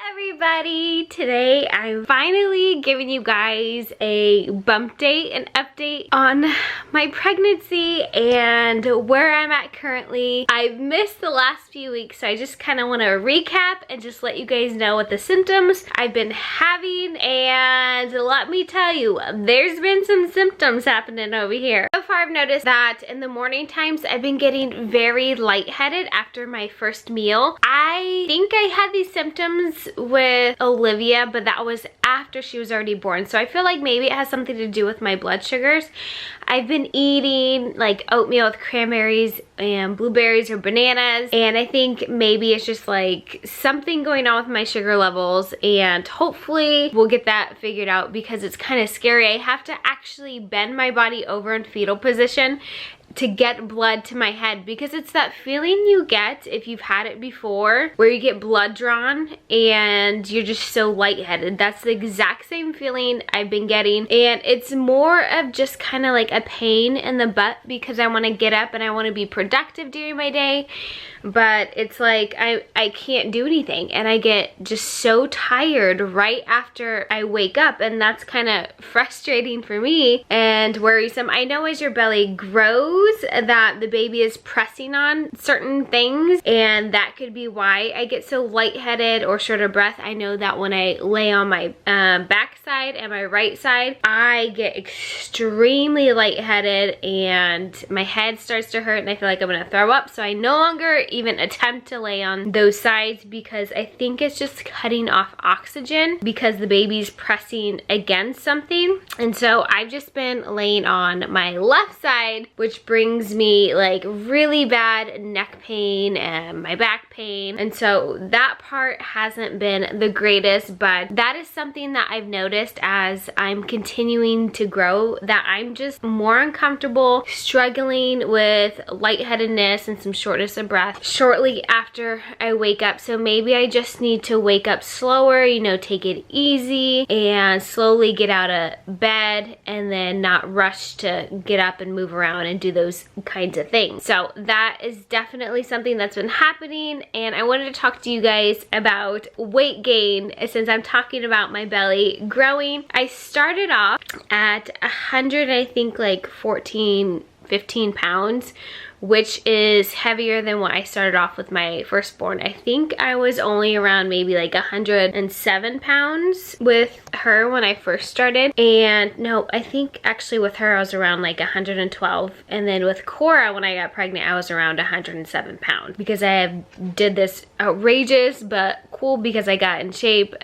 Everybody, today I'm finally giving you guys a bump date, an update on my pregnancy and where I'm at currently. I've missed the last few weeks, so I just kind of want to recap and just let you guys know what the symptoms I've been having. And let me tell you, there's been some symptoms happening over here. So far I've noticed that in the morning times I've been getting very lightheaded after my first meal. I think I had these symptoms with Olivia, but that was after she was already born, so I feel like maybe it has something to do with my blood sugars. I've been eating like oatmeal with cranberries and blueberries or bananas, and I think maybe it's just like something going on with my sugar levels, and hopefully we'll get that figured out because it's kind of scary. I have to actually bend my body over in fetal position to get blood to my head, because it's that feeling you get if you've had it before where you get blood drawn and you're just so lightheaded. That's the exact same feeling I've been getting, and it's more of just kind of like a pain in the butt because I want to get up and I want to be productive during my day, but it's like I can't do anything, and I get just so tired right after I wake up, and that's kind of frustrating for me and worrisome. I know as your belly grows that the baby is pressing on certain things, and that could be why I get so lightheaded or short of breath. I know that when I lay on my back side and my right side, I get extremely lightheaded and my head starts to hurt and I feel like I'm gonna throw up, so I no longer even attempt to lay on those sides because I think it's just cutting off oxygen because the baby's pressing against something. And so I've just been laying on my left side, which brings me like really bad neck pain and my back pain, and so that part hasn't been the greatest, but that is something that I've noticed as I'm continuing to grow, that I'm just more uncomfortable, struggling with lightheadedness and some shortness of breath shortly after I wake up. So maybe I just need to wake up slower, you know, take it easy and slowly get out of bed and then not rush to get up and move around and do those kinds of things. So that is definitely something that's been happening, and I wanted to talk to you guys about weight gain since I'm talking about my belly growing. I started off at 100, I think like 14, 15 pounds, which is heavier than what I started off with my firstborn. I think I was only around maybe like 107 pounds with her when I first started. And no, I think actually with her I was around like 112. And then with Cora, when I got pregnant, I was around 107 pounds because I did this outrageous but cool, because I got in shape,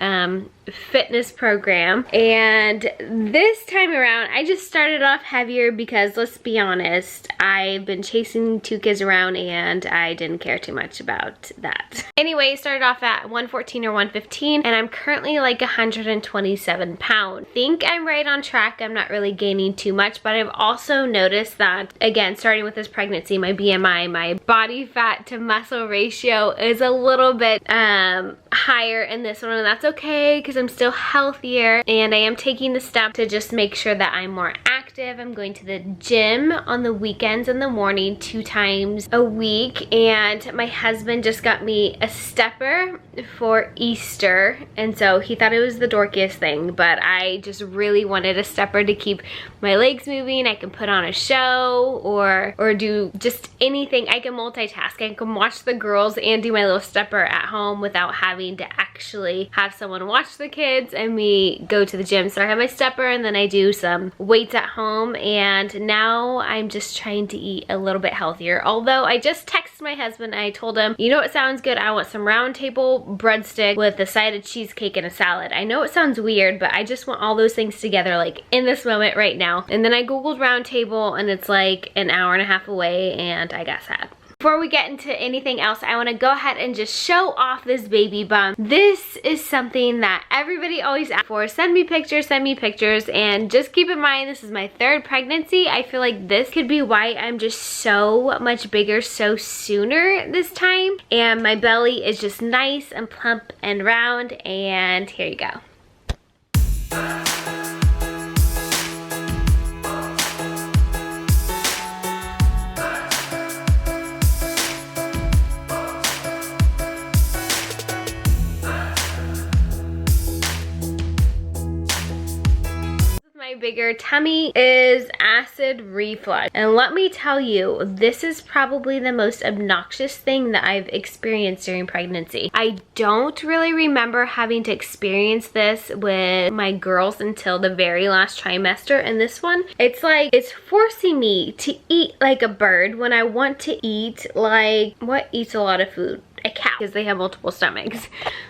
fitness program. And this time around I just started off heavier because, let's be honest, I've been chasing 2 kids around and I didn't care too much about that. Anyway, started off at 114 or 115, and I'm currently like 127 pounds. I think I'm right on track. I'm not really gaining too much, but I've also noticed that, again, starting with this pregnancy, my BMI, my body fat to muscle ratio is a little bit higher in this one, and that's okay because I'm still healthier, and I am taking the step to just make sure that I'm more active. I'm going to the gym on the weekends in the morning 2 times a week, and my husband just got me a stepper for Easter, and so he thought it was the dorkiest thing, but I just really wanted a stepper to keep my legs moving. I can put on a show or do just anything. I can multitask. I can watch the girls and do my little stepper at home without having to actually have someone watch the kids and me go to the gym. So I have my stepper, and then I do some weights at home, and now I'm just trying to eat a little bit healthier. Although I just texted my husband and I told him, you know what sounds good? I want some round table breadstick with a side of cheesecake and a salad. I know it sounds weird, but I just want all those things together like in this moment right now. And then I googled round table, and it's like an hour and a half away, and I got sad. Before we get into anything else, I want to go ahead and just show off this baby bump. This is something that everybody always asks for. Send me pictures, and just keep in mind this is my 3rd pregnancy. I feel like this could be why I'm just so much bigger so sooner this time. And my belly is just nice and plump and round, and here you go. bigger tummy is acid reflux. And let me tell you, this is probably the most obnoxious thing that I've experienced during pregnancy. I don't really remember having to experience this with my girls until the very last trimester, and this one, it's like it's forcing me to eat like a bird when I want to eat like, what eats a lot of food? A cow, because they have multiple stomachs.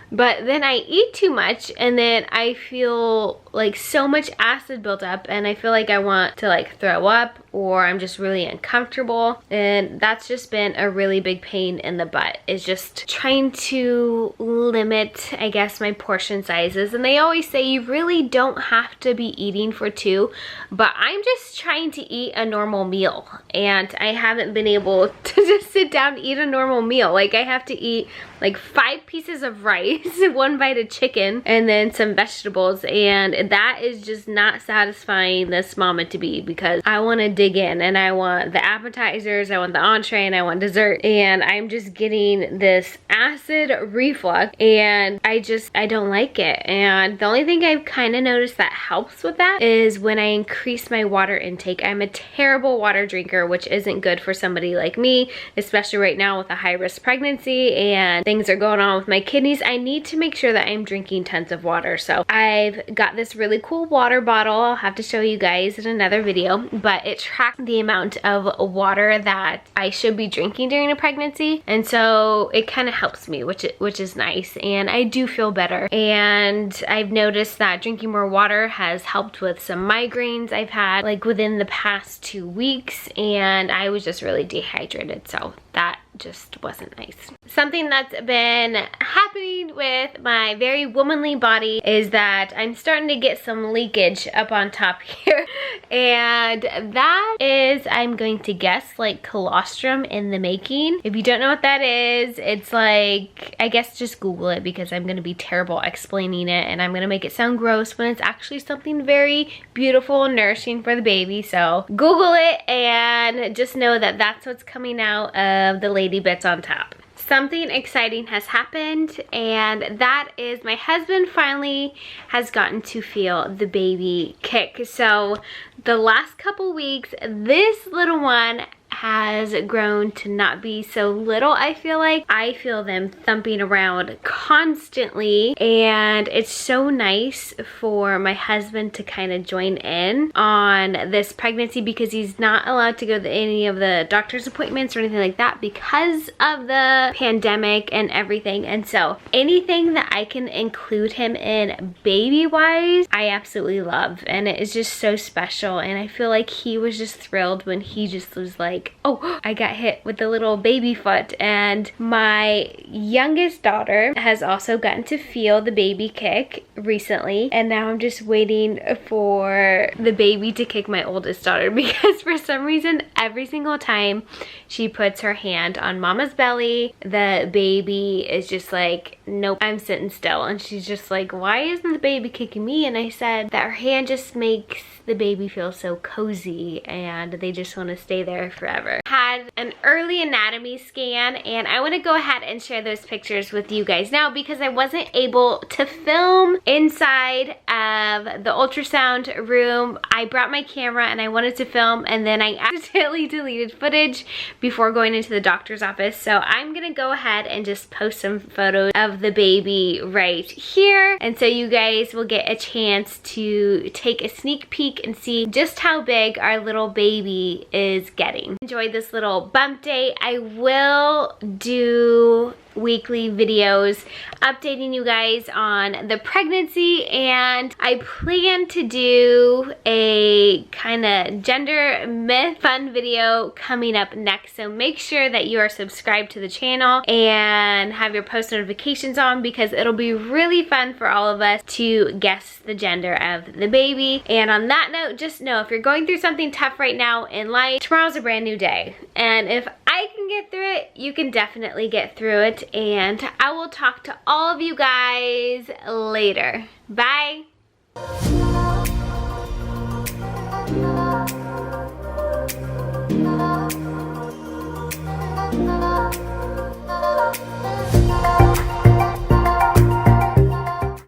But then I eat too much and then I feel like so much acid built up and I feel like I want to like throw up, or I'm just really uncomfortable, and that's just been a really big pain in the butt, is just trying to limit, I guess, my portion sizes. And they always say you really don't have to be eating for two, but I'm just trying to eat a normal meal and I haven't been able to just sit down and eat a normal meal. Like I have to eat like 5 pieces of rice, 1 bite of chicken, and then some vegetables, and that is just not satisfying this mama to be, because I want to dig in and I want the appetizers, I want the entree, and I want dessert, and I'm just getting this acid reflux and I don't like it. And the only thing I've kind of noticed that helps with that is when I increase my water intake. I'm a terrible water drinker, which isn't good for somebody like me, especially right now with a high-risk pregnancy and things are going on with my kidneys. I need to make sure that I'm drinking tons of water. So I've got this really cool water bottle. I'll have to show you guys in another video, but it tracks the amount of water that I should be drinking during a pregnancy, and so it kind of helps me, which is nice, and I do feel better. And I've noticed that drinking more water has helped with some migraines I've had like within the past 2 weeks, and I was just really dehydrated, so that just wasn't nice. Something that's been happening with my very womanly body is that I'm starting to get some leakage up on top here, and that is, I'm going to guess, like colostrum in the making. If you don't know what that is, it's like, I guess just Google it, because I'm gonna be terrible explaining it and I'm gonna make it sound gross when it's actually something very beautiful and nourishing for the baby. So Google it and just know that that's what's coming out of the lady bits on top. Something exciting has happened, and that is my husband finally has gotten to feel the baby kick. So the last couple weeks, this little one has grown to not be so little. I feel them thumping around constantly, and it's so nice for my husband to kind of join in on this pregnancy, because he's not allowed to go to any of the doctor's appointments or anything like that because of the pandemic and everything. And so anything that I can include him in baby wise, I absolutely love, and it is just so special. And I feel like he was just thrilled when he just was like, oh, I got hit with the little baby foot. And my youngest daughter has also gotten to feel the baby kick recently, and now I'm just waiting for the baby to kick my oldest daughter, because for some reason every single time she puts her hand on mama's belly, the baby is just like, nope, I'm sitting still. And she's just like, why isn't the baby kicking me? And I said that her hand just makes the baby feel so cozy and they just want to stay there forever. Had an early anatomy scan, and I want to go ahead and share those pictures with you guys now, because I wasn't able to film inside of the ultrasound room. I brought my camera and I wanted to film, and then I accidentally deleted footage before going into the doctor's office. So I'm gonna go ahead and just post some photos of the baby right here, and so you guys will get a chance to take a sneak peek and see just how big our little baby is getting. Enjoy this little bump date. I will do weekly videos updating you guys on the pregnancy, and I plan to do a kind of gender myth fun video coming up next. So make sure that you are subscribed to the channel and have your post notifications on, because it'll be really fun for all of us to guess the gender of the baby. And on that note, just know if you're going through something tough right now in life, tomorrow's a brand new day, and if I can get through it, you can definitely get through it. And I will talk to all of you guys later. Bye.